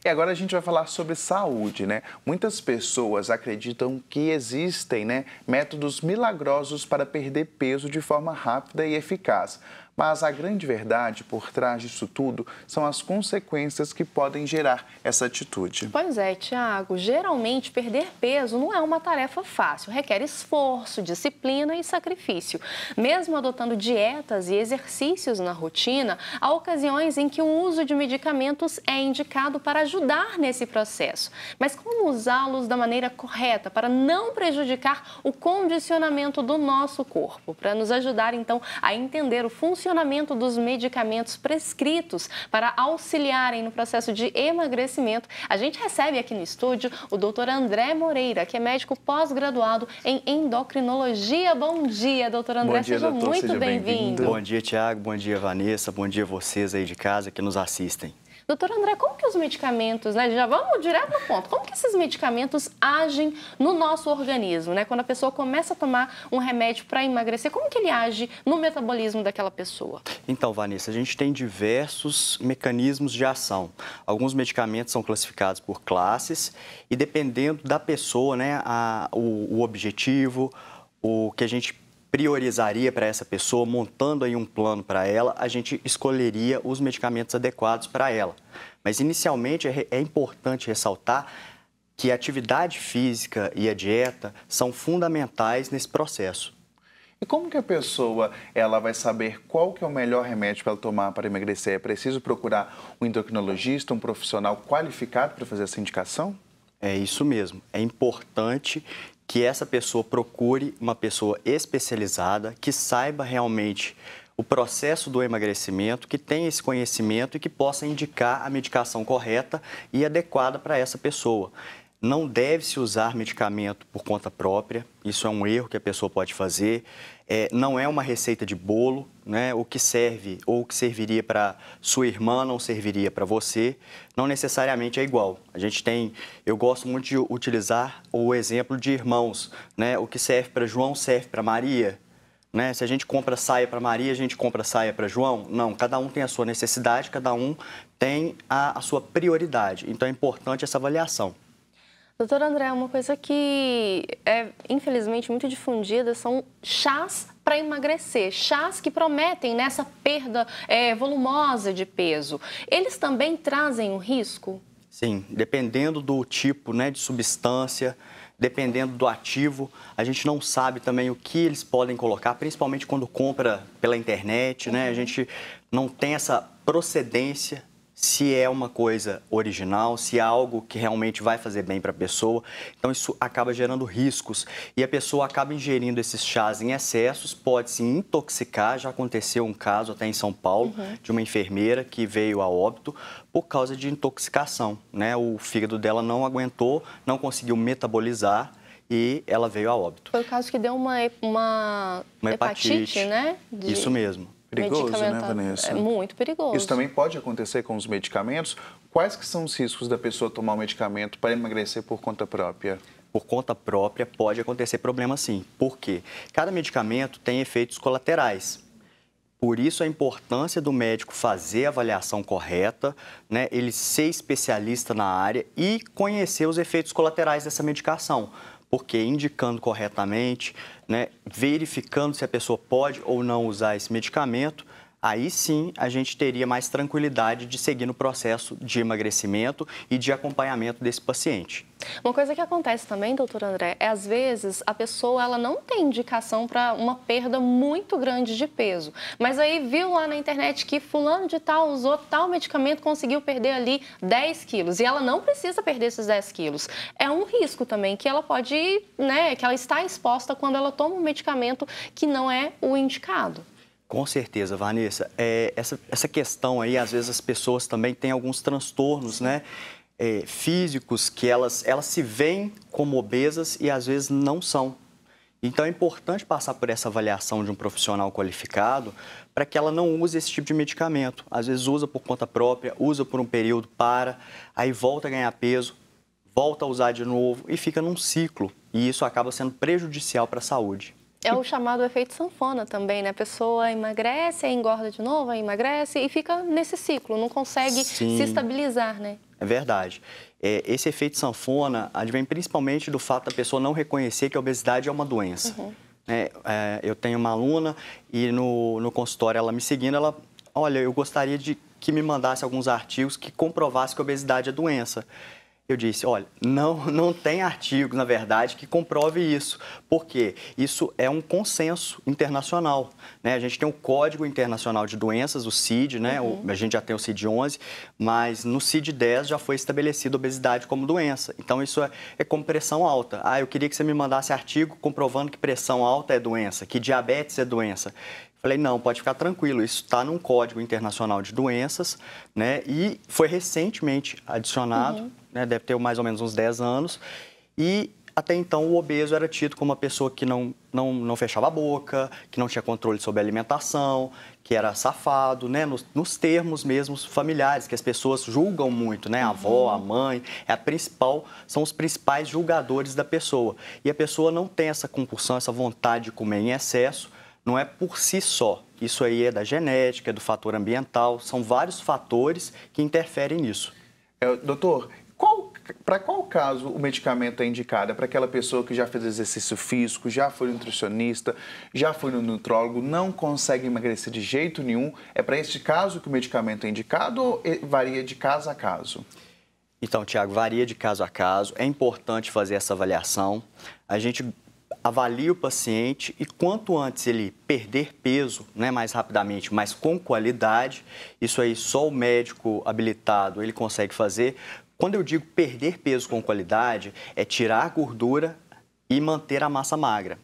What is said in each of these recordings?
E agora a gente vai falar sobre saúde, né? Muitas pessoas acreditam que existem, né, métodos milagrosos para perder peso de forma rápida e eficaz. Mas a grande verdade por trás disso tudo são as consequências que podem gerar essa atitude. Pois é, Tiago, geralmente perder peso não é uma tarefa fácil, requer esforço, disciplina e sacrifício. Mesmo adotando dietas e exercícios na rotina, há ocasiões em que o uso de medicamentos é indicado para ajudar nesse processo. Mas como usá-los da maneira correta para não prejudicar o condicionamento do nosso corpo? Para nos ajudar, então, a entender o funcionamento dos medicamentos prescritos para auxiliarem no processo de emagrecimento, a gente recebe aqui no estúdio o Dr. André Moreira, que é médico pós-graduado em endocrinologia. Bom dia, doutor André. Bom dia, seja doutor, muito bem-vindo. Bom dia, Tiago. Bom dia, Vanessa. Bom dia vocês aí de casa que nos assistem. Doutor André, como que os medicamentos, né? Já vamos direto no ponto. Como que esses medicamentos agem no nosso organismo, né? Quando a pessoa começa a tomar um remédio para emagrecer, como que ele age no metabolismo daquela pessoa? Então, Vanessa, a gente tem diversos mecanismos de ação. Alguns medicamentos são classificados por classes e dependendo da pessoa, né, o objetivo, o que a gente priorizaria para essa pessoa, montando aí um plano para ela, a gente escolheria os medicamentos adequados para ela. Mas, inicialmente, é importante ressaltar que a atividade física e a dieta são fundamentais nesse processo. E como que a pessoa ela vai saber qual que é o melhor remédio para ela tomar para emagrecer? É preciso procurar um endocrinologista, um profissional qualificado para fazer essa indicação? É isso mesmo. É importante que essa pessoa procure uma pessoa especializada, que saiba realmente o processo do emagrecimento, que tenha esse conhecimento e que possa indicar a medicação correta e adequada para essa pessoa. Não deve-se usar medicamento por conta própria, isso é um erro que a pessoa pode fazer. Não é uma receita de bolo, né? O que serve ou o que serviria para sua irmã não serviria para você, não necessariamente é igual. Eu gosto muito de utilizar o exemplo de irmãos, né? O que serve para João serve para Maria, né? Se a gente compra saia para Maria, a gente compra saia para João? Não, cada um tem a sua necessidade, cada um tem a sua prioridade, então é importante essa avaliação. Doutor André, uma coisa que é, infelizmente, muito difundida são chás para emagrecer, chás que prometem nessa perda volumosa de peso. Eles também trazem um risco? Sim, dependendo do tipo, né, de substância, dependendo do ativo, a gente não sabe também o que eles podem colocar, principalmente quando compra pela internet, né? A gente não tem essa procedência, se é uma coisa original, se é algo que realmente vai fazer bem para a pessoa. Então, isso acaba gerando riscos e a pessoa acaba ingerindo esses chás em excessos, pode se intoxicar. Já aconteceu um caso até em São Paulo, de uma enfermeira que veio a óbito por causa de intoxicação, né? O fígado dela não aguentou, não conseguiu metabolizar e ela veio a óbito. Foi o caso que deu uma hepatite, né? Isso mesmo. Perigoso, né, Vanessa? É muito perigoso. Isso também pode acontecer com os medicamentos. Quais que são os riscos da pessoa tomar um medicamento para emagrecer por conta própria? Por conta própria pode acontecer problema sim. Por quê? Cada medicamento tem efeitos colaterais. Por isso a importância do médico fazer a avaliação correta, né? Ele ser especialista na área e conhecer os efeitos colaterais dessa medicação. Porque indicando corretamente, né, verificando se a pessoa pode ou não usar esse medicamento, aí sim a gente teria mais tranquilidade de seguir no processo de emagrecimento e de acompanhamento desse paciente. Uma coisa que acontece também, doutor André, é às vezes a pessoa ela não tem indicação para uma perda muito grande de peso, mas aí viu lá na internet que fulano de tal usou tal medicamento, conseguiu perder ali 10 quilos e ela não precisa perder esses 10 quilos. É um risco também que ela pode, né, que ela está exposta quando ela toma um medicamento que não é o indicado. Com certeza, Vanessa. Essa questão aí, às vezes as pessoas também têm alguns transtornos, né, físicos que elas se veem como obesas e às vezes não são. Então é importante passar por essa avaliação de um profissional qualificado para que ela não use esse tipo de medicamento. Às vezes usa por conta própria, usa por um período, aí volta a ganhar peso, volta a usar de novo e fica num ciclo. E isso acaba sendo prejudicial para a saúde. É o chamado efeito sanfona também, né? A pessoa emagrece, aí engorda de novo, aí emagrece e fica nesse ciclo, não consegue se estabilizar, né? É verdade. Esse efeito sanfona advém principalmente do fato da pessoa não reconhecer que a obesidade é uma doença. Eu tenho uma aluna e no consultório, ela me seguindo, ela, olha, eu gostaria de que me mandasse alguns artigos que comprovassem que a obesidade é doença. Eu disse, olha, não tem artigo, na verdade, que comprove isso, porque isso é um consenso internacional, né? A gente tem o Código Internacional de Doenças, o CID, né? A gente já tem o CID-11, mas no CID-10 já foi estabelecida a obesidade como doença. Então, isso é como pressão alta. Eu queria que você me mandasse artigo comprovando que pressão alta é doença, que diabetes é doença. Falei, não, pode ficar tranquilo, isso está num Código Internacional de Doenças, né? E foi recentemente adicionado, né? Deve ter mais ou menos uns 10 anos. E até então o obeso era tido como uma pessoa que não fechava a boca, que não tinha controle sobre a alimentação, que era safado, né? Nos termos mesmo familiares, que as pessoas julgam muito, né? A avó, a mãe, são os principais julgadores da pessoa. E a pessoa não tem essa compulsão, essa vontade de comer em excesso. Não é por si só. Isso aí é da genética, é do fator ambiental, são vários fatores que interferem nisso. Doutor, para qual caso o medicamento é indicado? É para aquela pessoa que já fez exercício físico, já foi no nutricionista, já foi no nutrólogo, não consegue emagrecer de jeito nenhum? É para este caso que o medicamento é indicado ou varia de caso a caso? Então, Tiago, varia de caso a caso. É importante fazer essa avaliação. A gente avalia o paciente e quanto antes ele perder peso, né, mais rapidamente, mas com qualidade, isso aí só o médico habilitado ele consegue fazer. Quando eu digo perder peso com qualidade, é tirar a gordura e manter a massa magra.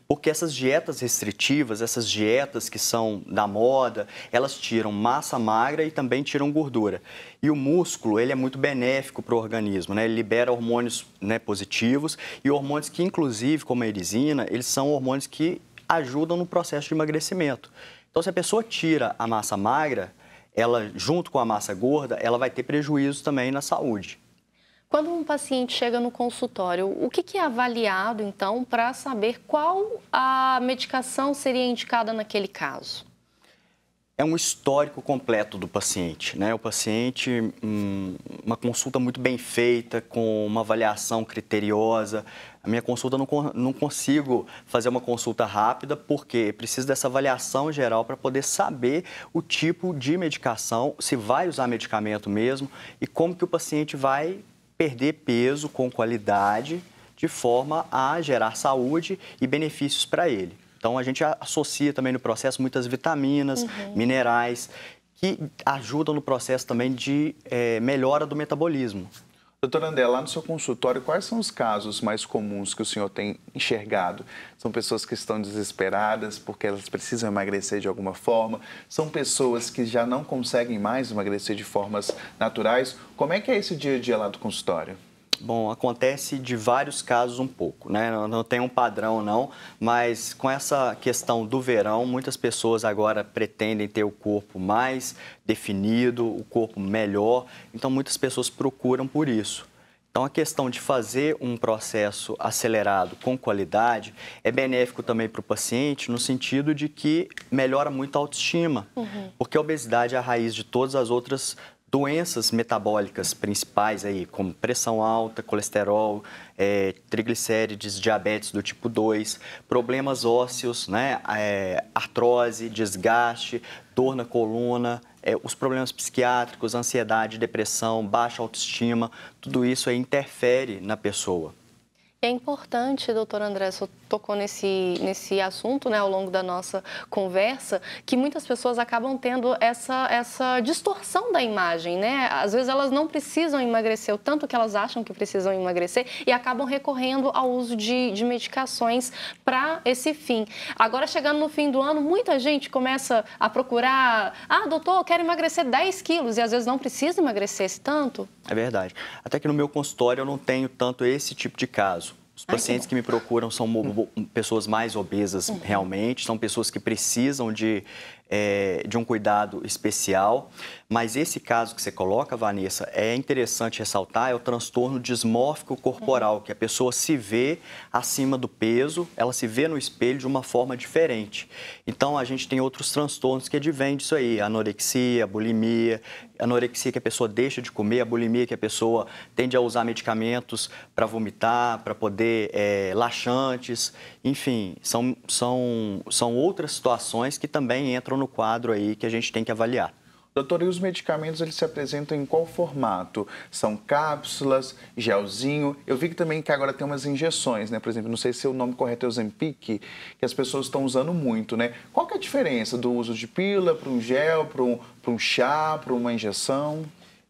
Porque essas dietas restritivas, essas dietas que são da moda, elas tiram massa magra e também tiram gordura. E o músculo, ele é muito benéfico para o organismo, né? Ele libera hormônios, né, positivos e hormônios que, inclusive, como a erisina, eles são hormônios que ajudam no processo de emagrecimento. Então, se a pessoa tira a massa magra, ela, junto com a massa gorda, ela vai ter prejuízo também na saúde. Quando um paciente chega no consultório, o que é avaliado, então, para saber qual a medicação seria indicada naquele caso? É um histórico completo do paciente, né? O paciente, uma consulta muito bem feita, com uma avaliação criteriosa. A minha consulta, não consigo fazer uma consulta rápida, porque preciso dessa avaliação geral para poder saber o tipo de medicação, se vai usar medicamento mesmo e como que o paciente vai perder peso com qualidade, de forma a gerar saúde e benefícios para ele. Então, a gente associa também no processo muitas vitaminas, minerais, que ajudam no processo também de melhora do metabolismo. Doutor André, lá no seu consultório, quais são os casos mais comuns que o senhor tem enxergado? São pessoas que estão desesperadas porque elas precisam emagrecer de alguma forma? São pessoas que já não conseguem mais emagrecer de formas naturais? Como é que é esse dia a dia lá do consultório? Bom, acontece de vários casos um pouco, né? Não tem um padrão, não, mas com essa questão do verão, muitas pessoas agora pretendem ter o corpo mais definido, o corpo melhor, então muitas pessoas procuram por isso. Então, a questão de fazer um processo acelerado com qualidade é benéfico também para o paciente, no sentido de que melhora muito a autoestima, porque a obesidade é a raiz de todas as outras doenças metabólicas principais, aí, como pressão alta, colesterol, triglicérides, diabetes do tipo 2, problemas ósseos, né? Artrose, desgaste, dor na coluna, os problemas psiquiátricos, ansiedade, depressão, baixa autoestima, tudo isso aí interfere na pessoa. É importante, doutor André, você tocou nesse assunto, né, ao longo da nossa conversa, que muitas pessoas acabam tendo essa distorção da imagem, né? Às vezes elas não precisam emagrecer o tanto que elas acham que precisam emagrecer e acabam recorrendo ao uso de medicações para esse fim. Agora, chegando no fim do ano, muita gente começa a procurar, doutor, eu quero emagrecer 10 quilos e às vezes não precisa emagrecer esse tanto. É verdade. Até que no meu consultório eu não tenho tanto esse tipo de caso. Os pacientes que me procuram são pessoas mais obesas realmente, são pessoas que precisam de de um cuidado especial. Mas esse caso que você coloca, Vanessa, é interessante ressaltar, é o transtorno dismórfico corporal, que a pessoa se vê acima do peso, ela se vê no espelho de uma forma diferente. Então, a gente tem outros transtornos que advêm disso aí, anorexia, bulimia, anorexia que a pessoa deixa de comer, a bulimia que a pessoa tende a usar medicamentos para vomitar, para poder, laxantes, enfim, são outras situações que também entram no quadro aí que a gente tem que avaliar. Doutor, e os medicamentos, eles se apresentam em qual formato? São cápsulas, gelzinho? Eu vi que também que agora tem umas injeções, né? Por exemplo, não sei se o nome correto é Ozempic, que as pessoas estão usando muito, né? Qual que é a diferença do uso de pílula para um gel, para um chá, para uma injeção?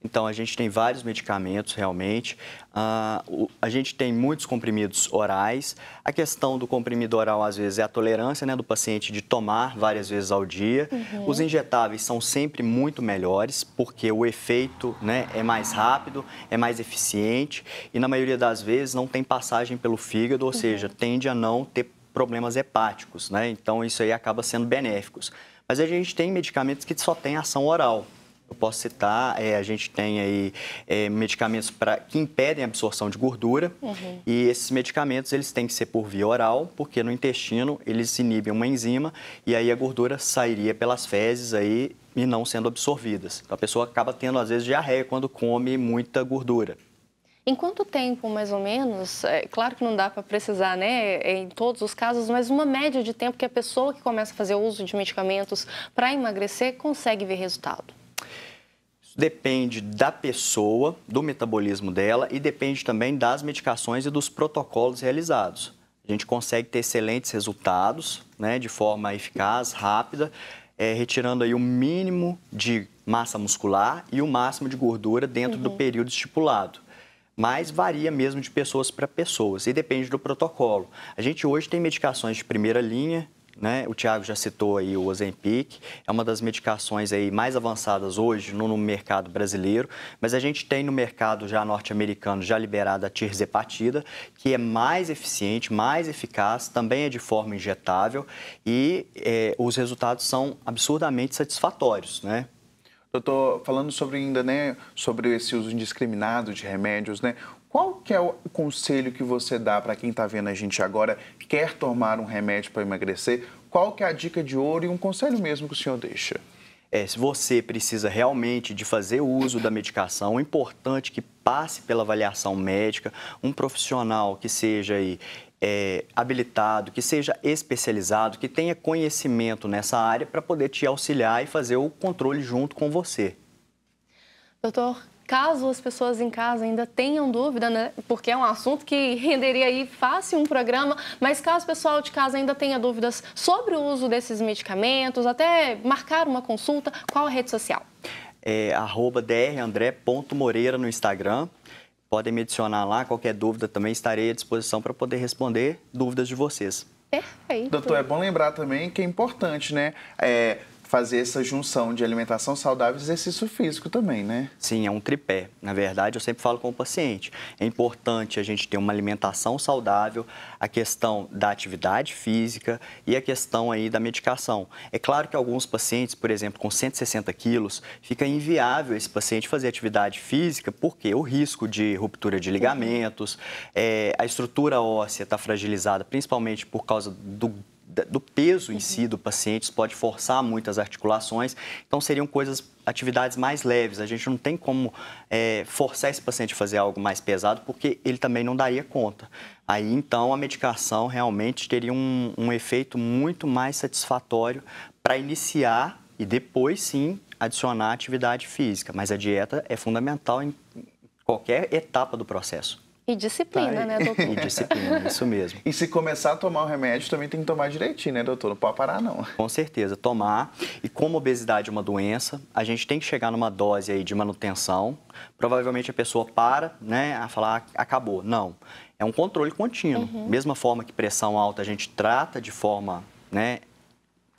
Então, a gente tem vários medicamentos, realmente. A gente tem muitos comprimidos orais. A questão do comprimido oral, às vezes, é a tolerância, né, do paciente de tomar várias vezes ao dia. Os injetáveis são sempre muito melhores, porque o efeito, né, é mais rápido, é mais eficiente e, na maioria das vezes, não tem passagem pelo fígado, ou seja, tende a não ter problemas hepáticos, né? Então, isso aí acaba sendo benéficos. Mas a gente tem medicamentos que só têm ação oral. Eu posso citar, a gente tem aí medicamentos que impedem a absorção de gordura e esses medicamentos eles têm que ser por via oral, porque no intestino eles inibem uma enzima e aí a gordura sairia pelas fezes aí e não sendo absorvidas. Então a pessoa acaba tendo às vezes diarreia quando come muita gordura. Em quanto tempo, mais ou menos, claro que não dá para precisar, né, em todos os casos, mas uma média de tempo que a pessoa que começa a fazer uso de medicamentos para emagrecer consegue ver resultado? Depende da pessoa, do metabolismo dela e depende também das medicações e dos protocolos realizados. A gente consegue ter excelentes resultados, né, de forma eficaz, rápida, retirando aí o mínimo de massa muscular e o máximo de gordura dentro do período estipulado. Mas varia mesmo de pessoas para pessoas e depende do protocolo. A gente hoje tem medicações de primeira linha, né? O Tiago já citou aí o Ozempic, é uma das medicações aí mais avançadas hoje no mercado brasileiro, mas a gente tem no mercado já norte-americano já liberada a tirzepatida, que é mais eficiente, mais eficaz, também é de forma injetável e os resultados são absurdamente satisfatórios, né? Doutor, falando sobre ainda, né, sobre esse uso indiscriminado de remédios, né? Qual que é o conselho que você dá para quem está vendo a gente agora, quer tomar um remédio para emagrecer? Qual que é a dica de ouro e um conselho mesmo que o senhor deixa? Se você precisa realmente de fazer uso da medicação, é importante que passe pela avaliação médica, um profissional que seja aí, habilitado, que seja especializado, que tenha conhecimento nessa área para poder te auxiliar e fazer o controle junto com você. Doutor, caso as pessoas em casa ainda tenham dúvida, né, porque é um assunto que renderia aí fácil um programa, mas caso o pessoal de casa ainda tenha dúvidas sobre o uso desses medicamentos, até marcar uma consulta, qual a rede social? @drandré.moreira no Instagram. Podem me adicionar lá, qualquer dúvida também estarei à disposição para poder responder dúvidas de vocês. Perfeito. Doutor, é bom lembrar também que é importante, né, fazer essa junção de alimentação saudável e exercício físico também, né? Sim, é um tripé. Na verdade, eu sempre falo com o paciente, é importante a gente ter uma alimentação saudável, a questão da atividade física e a questão aí da medicação. É claro que alguns pacientes, por exemplo, com 160 quilos, fica inviável esse paciente fazer atividade física, porque o risco de ruptura de ligamentos, a estrutura óssea está fragilizada, principalmente por causa do peso em si do paciente, isso pode forçar muitas articulações, então seriam atividades mais leves, a gente não tem como forçar esse paciente a fazer algo mais pesado, porque ele também não daria conta. Aí, então, a medicação realmente teria um efeito muito mais satisfatório para iniciar e depois, sim, adicionar atividade física, mas a dieta é fundamental em qualquer etapa do processo. E disciplina, né, doutor? E disciplina, isso mesmo. E se começar a tomar o remédio, também tem que tomar direitinho, né, doutor? Não pode parar, não. Com certeza, tomar. E como a obesidade é uma doença, a gente tem que chegar numa dose aí de manutenção. Provavelmente a pessoa para, né, a falar, acabou. Não, é um controle contínuo. Mesma forma que pressão alta a gente trata de forma, né,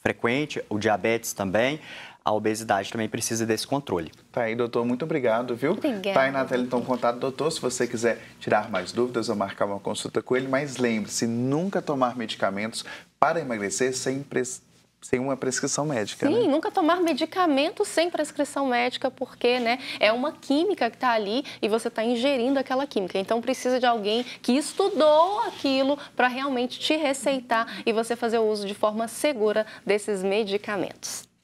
frequente, o diabetes também, a obesidade também precisa desse controle. Tá aí, doutor, muito obrigado, viu? Obrigada. Tá aí na tela, então, o contato do doutor, se você quiser tirar mais dúvidas ou marcar uma consulta com ele, mas lembre-se, nunca tomar medicamentos para emagrecer Sem uma prescrição médica, Sim, né? nunca tomar medicamento sem prescrição médica, porque, né, é uma química que está ali e você está ingerindo aquela química. Então, precisa de alguém que estudou aquilo para realmente te receitar e você fazer o uso de forma segura desses medicamentos.